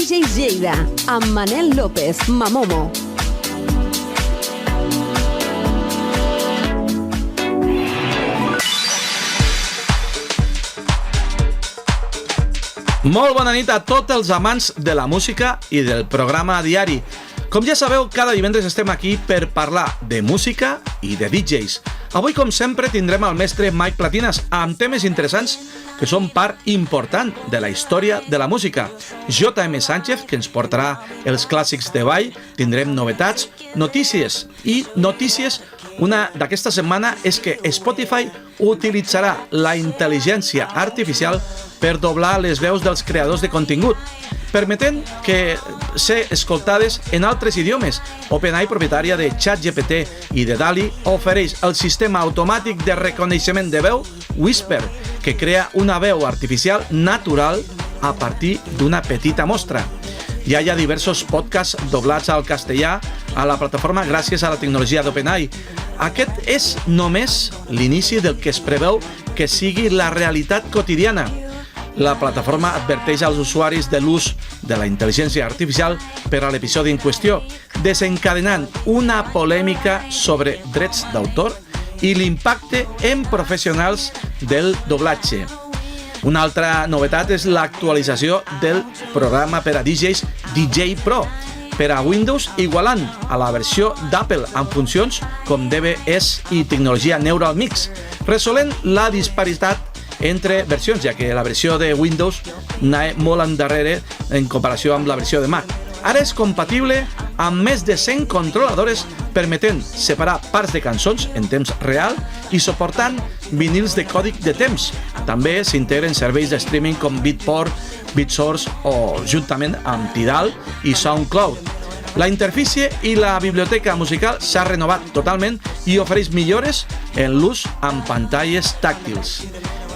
DJs Lleida, amb Manel López, Mamomo. Molt bona nit a tots els amants de la música i del programa diari. Com ja sabeu, cada divendres estem aquí per parlar de música i de DJs. Avui, com sempre, tindrem el mestre Mike Platinas amb temes interessants que són part important de la història de la música. J.M. Sánchez, que ens portarà els clàssics de ball, tindrem novetats, notícies i notícies. Una d'aquesta setmana és que Spotify utilitzarà la intel·ligència artificial per doblar les veus dels creadors de contingut, permetent que ser escoltades en altres idiomes. OpenAI, propietària de ChatGPT i de DALL-E, ofereix el sistema automàtic de reconeixement de veu Whisper, que crea una veu artificial natural a partir d'una petita mostra. Ja hi ha diversos podcasts doblats al castellà a la plataforma gràcies a la tecnologia d'OpenAI. Aquest és només l'inici del que es preveu que sigui la realitat quotidiana. La plataforma adverteix als usuaris de l'ús de la intel·ligència artificial per a l'episodi en qüestió, desencadenant una polèmica sobre drets d'autor i l'impacte en professionals del doblatge. Una altra novetat és l'actualització del programa per a DJs DJ Pro per a Windows, igualant a la versió d'Apple amb funcions com DBS i tecnologia Neural Mix, resolent la disparitat entre versions, ja que la versió de Windows anava molt endarrere en comparació amb la versió de Mac. Ara és compatible amb més de 100 controladores, permetent separar parts de cançons en temps real i suportant vinils de còdic de temps. També s'integren serveis de streaming com Beatport, BeatSource o juntament amb Tidal i SoundCloud. La interfície i la biblioteca musical s'ha renovat totalment i ofereix millores en l'ús amb pantalles tàctils.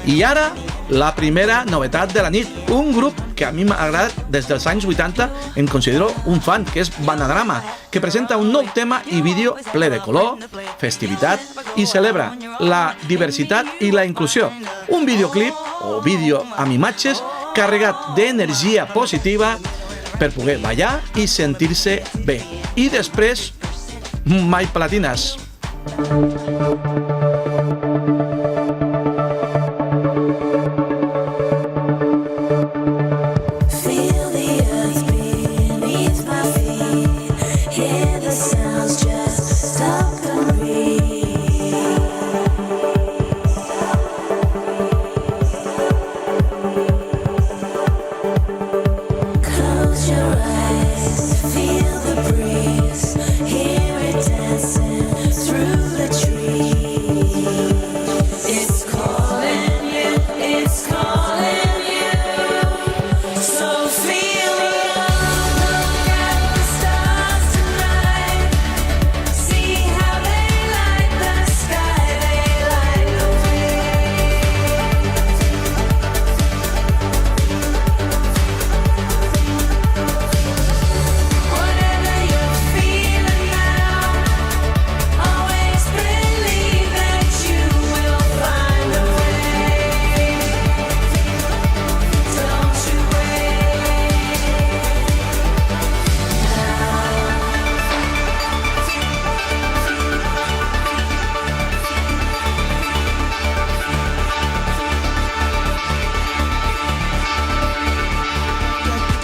I ara, la primera novetat de la nit, un grup que a mi m'ha agradat des dels anys 80, em considero un fan, que és Banadrama, que presenta un nou tema i vídeo ple de color, festivitat i celebra la diversitat i la inclusió. Un videoclip o vídeo amb imatges carregat d'energia positiva per poder ballar i sentir-se bé. I després, Mike Platinas.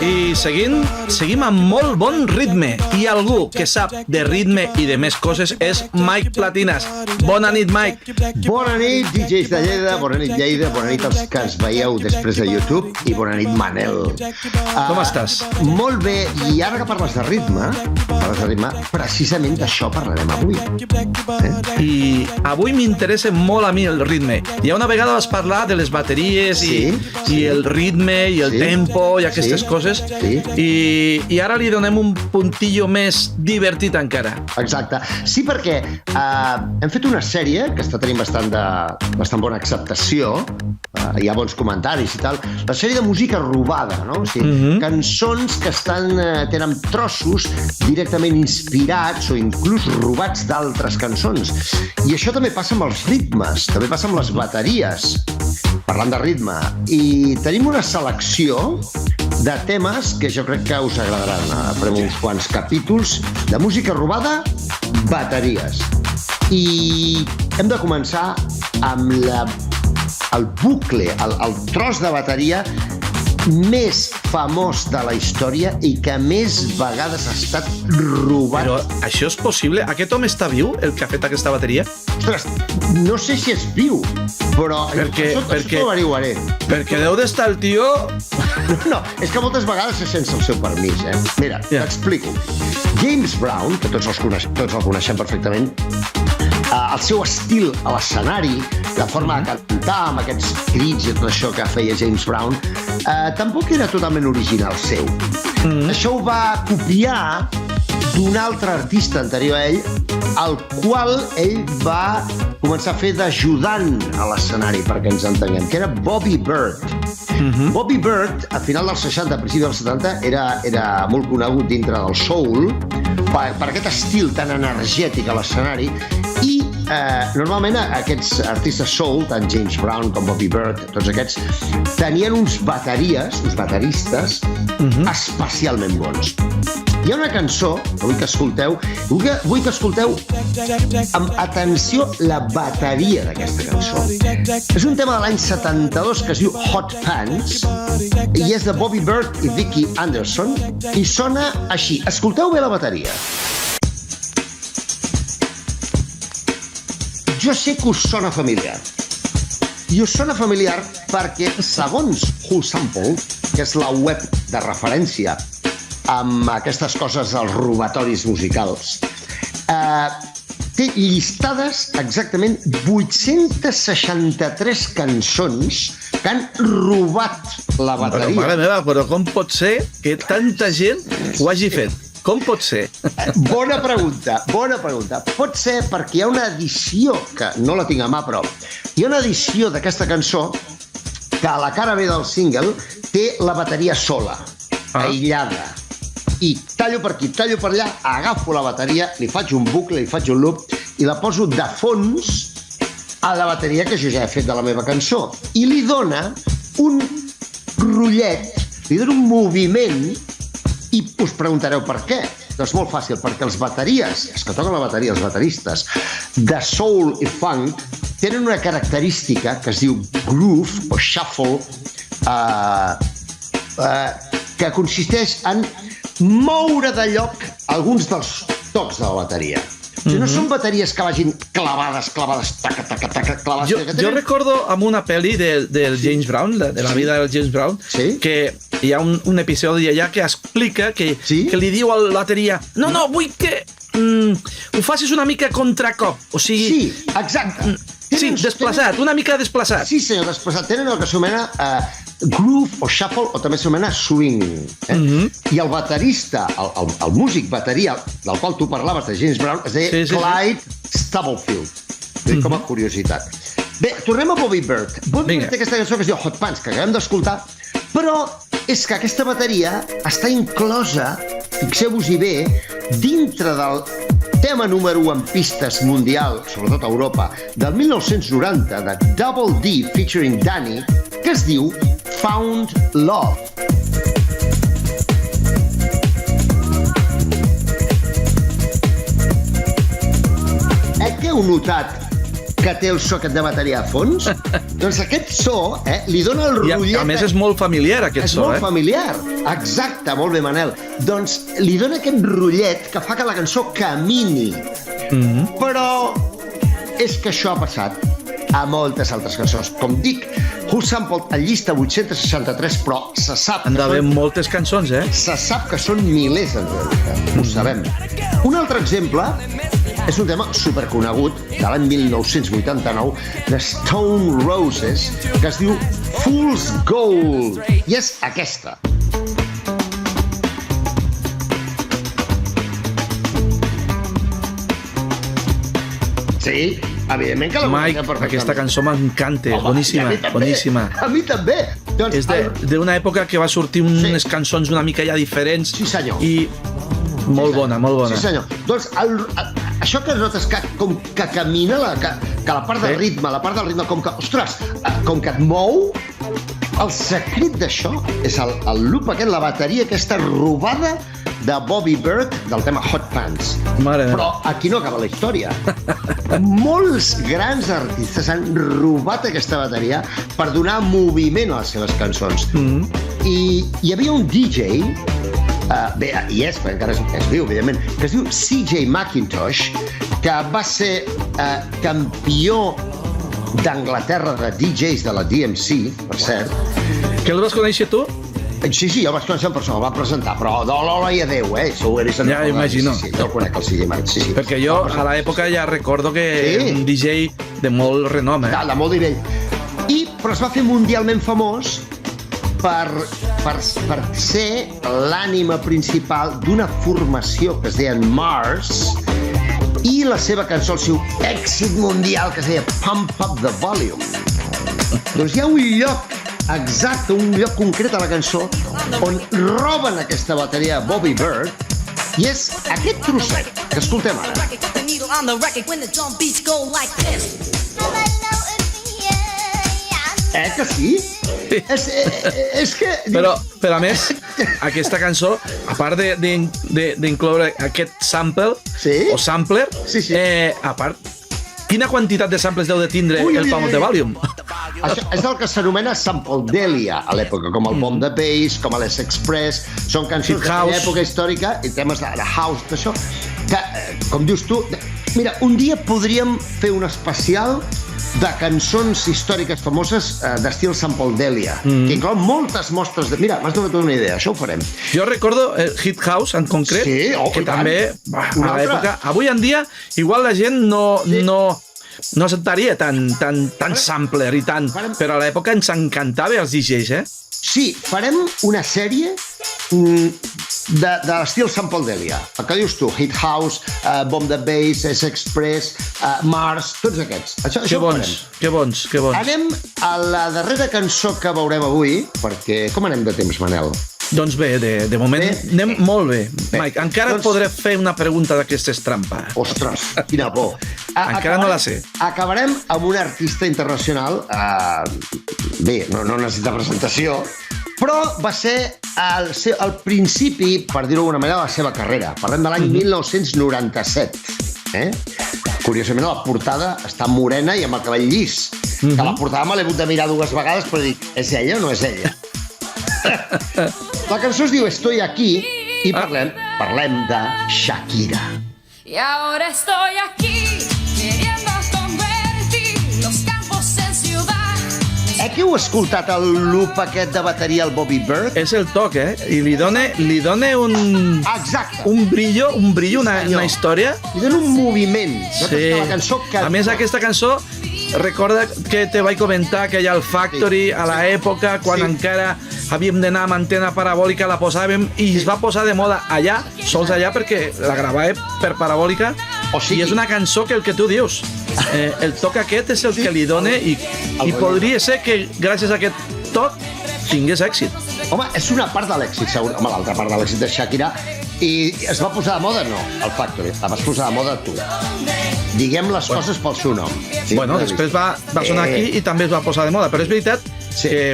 I seguim amb molt bon ritme. I algú que sap de ritme i de més coses és Mike Platinas. Bona nit, Mike. Bona nit, DJs de Lleida, bona nit, Lleida, bona nit als que ens veieu després de YouTube i bona nit, Manel. Com estàs? Molt bé, i ara que parles de ritme, precisament d'això parlarem avui. I avui m'interessa molt a mi el ritme. Ja una vegada vas parlar de les bateries i el ritme i el tempo i aquestes coses. I ara li donem un puntillo més divertit encara. Exacte. Sí, perquè hem fet una sèrie que està tenint bastant bona acceptació, hi ha bons comentaris i tal, la sèrie de música robada, no? O sigui, cançons que tenen trossos directament inspirats o inclús robats d'altres cançons. I això també passa amb els ritmes, també passa amb les bateries, parlant de ritme. I tenim una selecció de temes que jo crec que us agradaran. Farem uns quants capítols de música robada, bateries. I hem de començar amb el bucle, el tros de bateria més famós de la història i que més vegades ha estat robat. Però això és possible? Aquest home està viu, el que ha fet aquesta bateria? Ostres, no sé si és viu, però això ho averiguaré. Perquè deu d'estar el tio... No, és que moltes vegades és sense el seu permís, Mira, t'explico. James Brown, que tots el coneixem perfectament, el seu estil a l'escenari, la forma de cantar amb aquests crits i tot això que feia James Brown, tampoc era totalment original seu. Això ho va copiar d'un altre artista anterior a ell, el qual ell va començar a fer d'ajudant a l'escenari, perquè ens entenguem, que era Bobby Bird. Bobby Bird, a final dels 60, a principi dels 70, era molt conegut dintre del soul per aquest estil tan energètic a l'escenari i normalment aquests artistes soul, tant James Brown com Bobby Bird, tots aquests, tenien uns bateristes especialment bons. Hi ha una cançó que vull que escolteu, amb atenció la bateria d'aquesta cançó. És un tema de l'any 72 que es diu Hot Pants i és de Bobby Bird i Vicki Anderson i sona així. Escolteu bé la bateria. Jo sé que us sona familiar. I us sona familiar perquè, segons Who Sample, que és la web de referència amb aquestes coses dels robatoris musicals, té llistades exactament 863 cançons que han robat la bateria. Però, mare meva, però com pot ser que tanta gent ho hagi fet? Com pot ser? Bona pregunta. Pot ser perquè hi ha una edició, que no la tinc a mà, però hi ha una edició d'aquesta cançó que a la cara B del single té la bateria sola, aïllada. I tallo per aquí, tallo per allà, agafo la bateria, li faig un bucle, li faig un loop i la poso de fons a la bateria que jo ja he fet de la meva cançó. I li dona un rotllet, li dona un moviment. I us preguntareu per què? Doncs molt fàcil, perquè els bateries, els que toquen la bateria, els bateristes, de soul i funk, tenen una característica que es diu groove o shuffle, que consisteix en moure de lloc alguns dels tocs de la bateria. O sigui, no són bateries que vagin clavades, taca, clavades. Jo recordo amb una pel·li del James Brown, de la vida del James Brown, que hi ha un episodi allà que explica que li diu a la bateria no, vull que ho facis una mica contracop, o sigui... Sí, exacte. Sí, desplaçat, una mica desplaçat. Sí, senyor, desplaçat. Tenen el que s'anomena groove o shuffle, o també s'anomena swing. I el baterista, el músic bateria, del qual tu parlaves, de James Brown, es deia Clyde Stubblefield. Com a curiositat. Bé, tornem a Bobby Bird. Bobby Bird té aquesta cançó que es diu Hot Pants, que acabem d'escoltar, però és que aquesta bateria està inclosa, fixeu-vos-hi bé, dintre del tema número 1 en pistes mundial, sobretot a Europa, del 1990, de Double D featuring Danny, que es diu Found Love. Què heu notat que té el so aquest de bateria a fons? Doncs aquest so li dona el rotllet... A més és molt familiar, aquest so, És molt familiar, exacte, molt bé, Manel. Doncs li dona aquest rotllet que fa que la cançó camini. Però és que això ha passat a moltes altres cançons. Com dic, Who Sampled en llista 863, però se sap... Han d'haver moltes cançons, Se sap que són milers, en realitat. Ho sabem. Un altre exemple és un tema superconegut de l'any 1989 de Stone Roses que es diu Fool's Gold i és aquesta. Sí, evidentment que la Mike, aquesta cançó m'encanta, boníssima. A mi també. És d'una època que va sortir unes cançons una mica ja diferents. Sí, senyor. I molt bona. Sí, senyor. Doncs això que notes com que camina, que la part del ritme, com que, ostres, com que et mou, El secret d'això és el loop aquest, la bateria aquesta robada de Bobby Berg del tema Hot Pants. Mare meva. Però aquí no acaba la història. Molts grans artistes han robat aquesta bateria per donar moviment a les seves cançons. I hi havia un DJ, bé, i és, perquè encara es viu, evidentment, que es diu CJ McIntosh, que va ser campió d'Anglaterra de DJs de la DMC, per cert. Que el vas conèixer tu? Sí, jo el vaig conèixer en persona, el va presentar, però d'Olola i adeu, Segur que he vist en Ja imagino. Sí, jo el conec, el CJ McIntosh, sí. Perquè jo a l'època ja recordo que era un DJ de molt renom, De molt nivell. Però es va fer mundialment famós per ser l'ànima principal d'una formació que es deia Mars, i la seva cançó, el seu èxit mundial, que es deia Pump Up the Volume. Doncs hi ha un lloc exacte, un lloc concret a la cançó on roben aquesta bateria Bobby Berg, i és aquest trosset que escoltem ara. Que sí? És que... Però a més, aquesta cançó, a part d'incloure aquest sample, o sampler, a part, quina quantitat de samples deu de tindre el Pump Up the Volume? Això és el que s'anomena sampledelia a l'època, com el Bomb the Bass, com l'S-Express, són cançons d'època històrica i temes de house, d'això, que, com dius tu, mira, un dia podríem fer un especial de cançons històriques famoses d'estil sampledelia, que inclou moltes mostres de... Mira, m'has donat una idea, això ho farem. Jo recordo Hit House, en concret, que també, a l'època... Avui en dia, igual la gent no acceptaria tant sampler i tant... Però a l'època ens encantava els DJs, Sí, farem una sèrie de l'estil sampledelia. El que dius tu, Hit House, Bomb the Bass, S-Express, Mars, tots aquests. Això ho farem. Que bons. Anem a la darrera cançó que veurem avui, perquè com anem de temps, Manel? Doncs bé, de moment anem molt bé. Mike, encara et podré fer una pregunta d'aquestes trampa. Ostres, quina por. Encara no la sé. Acabarem amb un artista internacional, bé, no necessita presentació, però va ser el principi, per dir-ho d'alguna manera, de la seva carrera. Parlem de l'any 1997. Curiosament, la portada està morena i amb el cabell llis. Que la portada me l'he hagut de mirar 2 vegades per dir, és ella o no és ella? La cançó es diu Estoy aquí i parlem de Shakira. Y ahora estoy aquí queriendo convertir los campos en ciudad. Que heu escoltat el loop aquest de bateria al Bobby Berg? És el toc, I li dona un brillo, una història. Li dona un moviment. Sí. A més, aquesta cançó, recorda que te vaig comentar que hi ha el Factory a l'època, quan encara havíem d'anar amb antena parabòlica, la posàvem i es va posar de moda allà, sols allà, perquè la gravava per parabòlica, i és una cançó que el que tu dius, el toc aquest és el que li dona i podria ser que gràcies a aquest toc tingués èxit. Home, és una part de l'èxit, segur. Home, l'altra part de l'èxit de Shakira. I es va posar de moda? No, el Factory. La vas posar de moda tu. Diguem les coses pel seu nom. Bueno, després va sonar aquí i també es va posar de moda, però és veritat que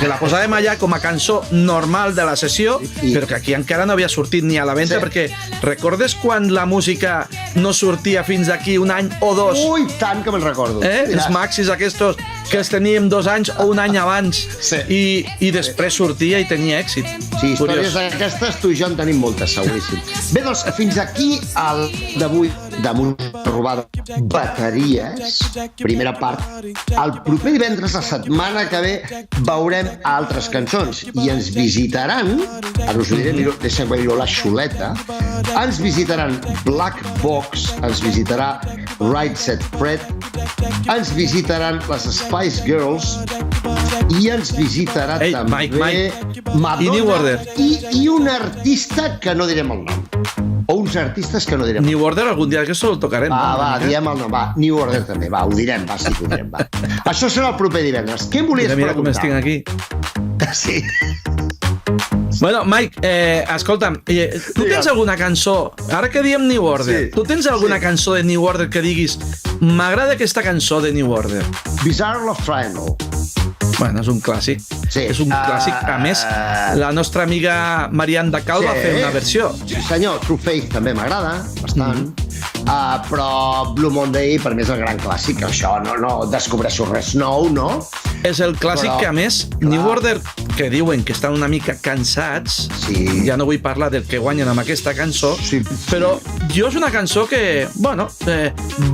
la posàvem allà com a cançó normal de la sessió, però que aquí encara no havia sortit ni a la venda, perquè recordes quan la música no sortia fins d'aquí un any o 2? Ui, tant que me'n recordo. Els maxis aquests que els teníem 2 anys o un any abans i després sortia i tenia èxit. Sí, històries d'aquestes tu i jo en tenim moltes, seguríssim. Bé, doncs, fins aquí el d'avui de música robada bateries, primera part. El proper divendres, la setmana que ve, veurem altres cançons i ens visitaran, ara us ho diré, deixa'm dir-ho la xuleta, ens visitaran Black Box, ens visitarà Right Set Fred, ens visitaran les Spice Girls i ens visitarà també Madonna i un artista que no direm el nom. O uns artistes que no direm. New Order algun dia que solo tocarem. Va, diem el nom, va. New Order també, va, ho direm, va, sí que ho direm, va. Això serà el proper divendres. Què em volies preguntar? Mira com estic aquí. Sí. Bueno, Mike, escolta'm, tu tens alguna cançó, ara que diem New Order, tu tens alguna cançó de New Order que diguis m'agrada aquesta cançó de New Order? Bizarre Love Triangle. Bueno, és un clàssic. Sí. És un clàssic. A més, la nostra amiga Marianne Dacal va fer una versió. Sí, senyor. True Faith també m'agrada, bastant. Però Blue Monday per mi és el gran clàssic. Això no descobreixo res nou, no? És el clàssic que, a més, New Order, que diuen que estan una mica cansats, ja no vull parlar del que guanyen amb aquesta cançó, però jo és una cançó que, bueno,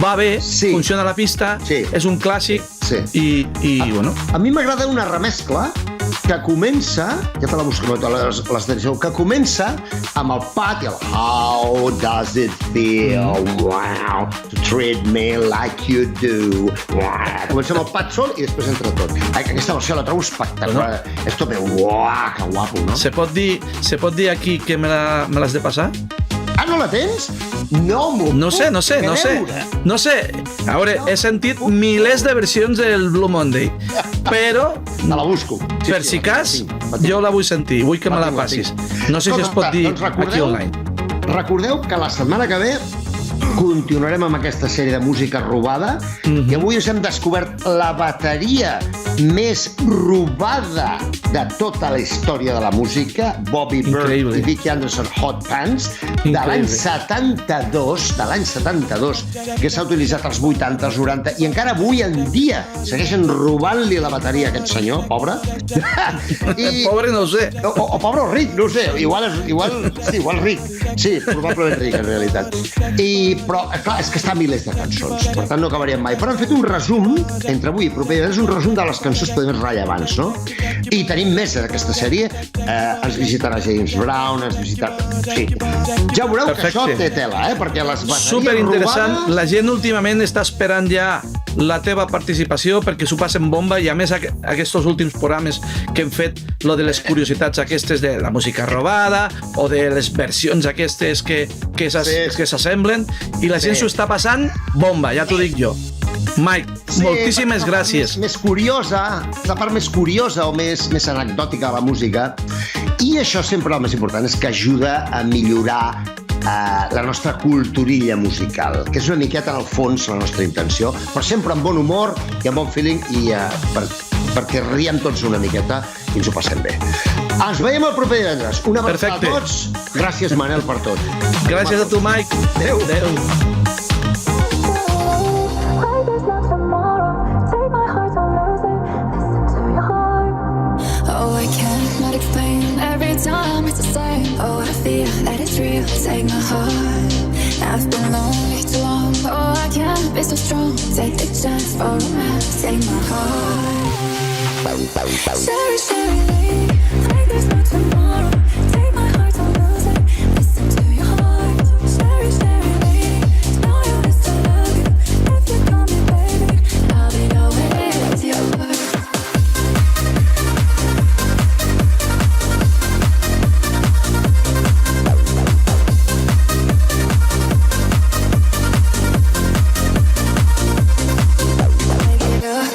va bé, funciona a la pista, és un clàssic, i bueno... A mi m'agrada una remescla que comença, ja te la busco, que comença amb el Pat i el How does it feel, wow, to treat me like you do, wow. Comença amb el Pat sol i després entra tot. Aquesta versió la trobo espectacular. Esto me... Uah, que guapo, no? Se pot dir aquí que me l'has de passar? Ah, no la tens? No sé. A veure, he sentit milers de versions del Blue Monday, però... Te la busco. Per si cas, jo la vull sentir, vull que me la passis. No sé si es pot dir aquí online. Recordeu que la setmana que ve continuarem amb aquesta sèrie de música robada i avui us hem descobert la bateria més robada de tota la història de la música, Bobby Bird i Vicky Anderson Hot Pants, de l'any 72, que s'ha utilitzat als 80, als 90, i encara avui en dia segueixen robant-li la bateria a aquest senyor, pobre. Pobre no ho sé. O pobre o ric, no ho sé. Igual ric. Sí, probablement ric, en realitat. Però, clar, és que està a milers de cançons, per tant no acabaríem mai. Però hem fet un resum, entre avui i proper, és un resum de les cançons més rellevants, no? I tenim més d'aquesta sèrie. Ens visitarà James Brown, ens visitarà... Sí. Ja veureu que això té tela, perquè les bateries superinteressant. robades... La gent últimament està esperant ja la teva participació perquè s'ho passen bomba i a més aquests últims programes que hem fet lo de les curiositats aquestes de la música robada o de les versions aquestes que s'assemblen i la gent s'ho està passant bomba, ja t'ho dic jo. Mike, moltíssimes gràcies. Més curiosa, la part més curiosa o més anecdòtica de la música, i això sempre el més important és que ajuda a millorar la nostra culturilla musical, que és una miqueta en el fons la nostra intenció, però sempre amb bon humor i amb bon feeling i perquè riem tots una miqueta i ens ho passem bé. Ens veiem el proper divendres. Una abraçada a tots. Gràcies, Manel, per tot. Gràcies a tu, Mike. Adéu. Time it's the same. Oh, I feel that it's real. Take my heart. I've been lonely too long. Oh, I can't be so strong. Take the chance for romance. Take my heart. Sorry, sorry, lady. Like there's no tomorrow. Take my heart, don't lose it. Listen to your heart. Sorry, sorry, lady. Know you used to love you. If you call me baby, I'll be always yours.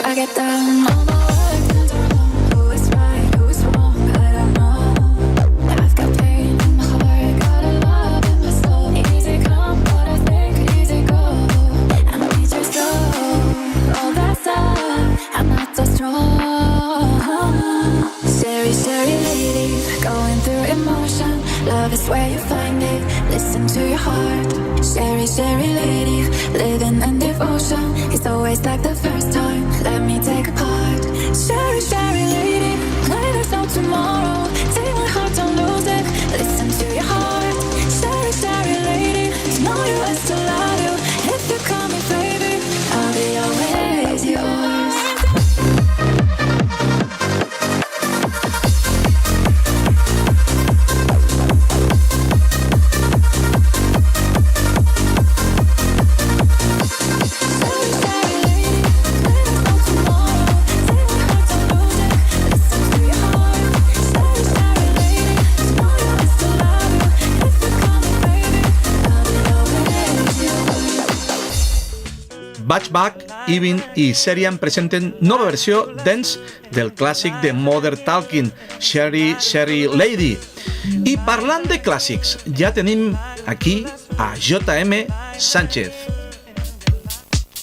I get down on my work, turns around. Who is right, who is wrong, I don't know. I've got pain in my heart, got a love in my soul. Easy come, but I think easy go. I need your soul, all that's up. I'm not so strong. Scary, scary lady, going through emotion. Love is where you find it. Listen to your heart. Scary, scary lady, living in devotion. It's always like the first time. Let me take a part. Scary, scary lady, like there's no tomorrow. Take my heart, don't lose it. Listen to your heart. Scary, scary lady, know you I still love you. If you call me baby, I'll be always yours. Batchback, Even i Serian presenten nova versió dance del clàssic de Modern Talking, Sherry, Sherry Lady. I parlant de clàssics, ja tenim aquí a J.M. Sánchez.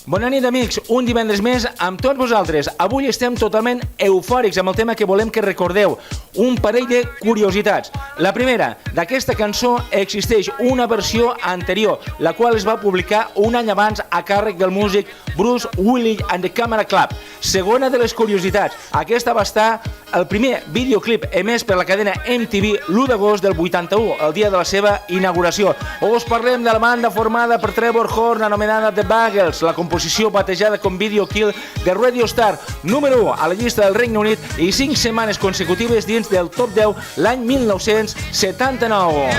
Bona nit, amics. Un divendres més amb tots vosaltres. Avui estem totalment eufòrics amb el tema que volem que recordeu. Un parell de curiositats. La primera, d'aquesta cançó existeix una versió anterior, la qual es va publicar un any abans a càrrec del músic Bruce Willis and the Camera Club. Segona de les curiositats, aquesta va estar el primer videoclip emès per la cadena MTV l'1 d'agost del 81, el dia de la seva inauguració. Us parlem de la banda formada per Trevor Horn, anomenada The Buggles, la composició batejada com Video Kill de Radio Star, número 1 a la llista del Regne Unit i 5 setmanes consecutives dins del top 10 l'any 1979.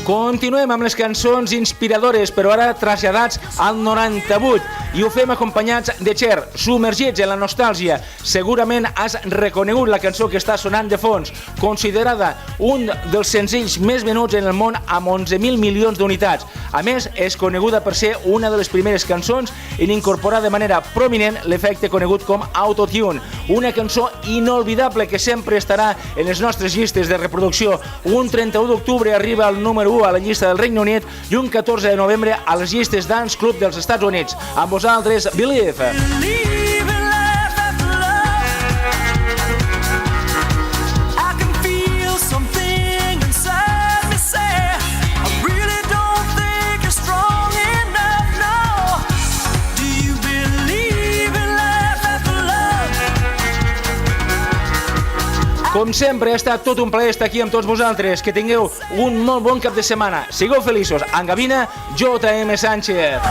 Continuem amb les cançons inspiradores, però ara traslladats al 98, i ho fem acompanyats de Cher, submergits en la nostàlgia. Segurament has reconegut la cançó que està sonant de fons, considerada un dels senzills més venuts en el món amb 11.000 milions d'unitats. A més, és coneguda per ser una de les primeres cançons en incorporar de manera prominent l'efecte conegut com autotune. Una cançó inolvidable que sempre estarà en les nostres llistes de reproducció. Un 31 d'octubre arriba al número 1 a la llista del Regne Unit i un 14 de novembre a les llistes Dance Club dels Estats Units. Amb vosaltres, Believe. Com sempre, ha estat tot un plaer estar aquí amb tots vosaltres. Que tingueu un molt bon cap de setmana. Sigueu feliços. En Gavina, J.M. Sánchez.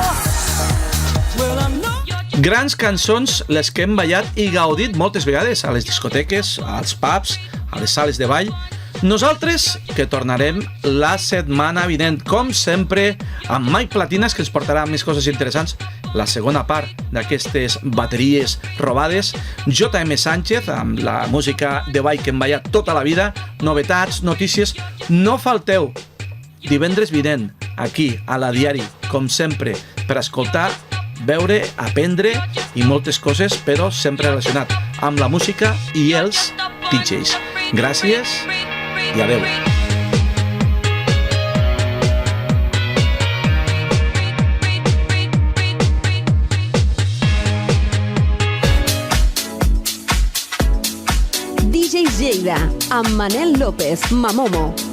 Grans cançons les que hem ballat i gaudit moltes vegades a les discoteques, als pubs, a les sales de ball. Nosaltres, que tornarem la setmana vinent, com sempre, amb Mike Platinas, que ens portarà més coses interessants, la segona part d'aquestes bateries robades, J.M. Sánchez, amb la música de ball que hem ballat tota la vida, novetats, notícies. No falteu divendres vinent, aquí, a la Diari, com sempre, per escoltar, veure, aprendre i moltes coses, però sempre relacionat amb la música i els DJs. Gràcies i adeu. DJs Lleida, amb Manel López, Mamomo.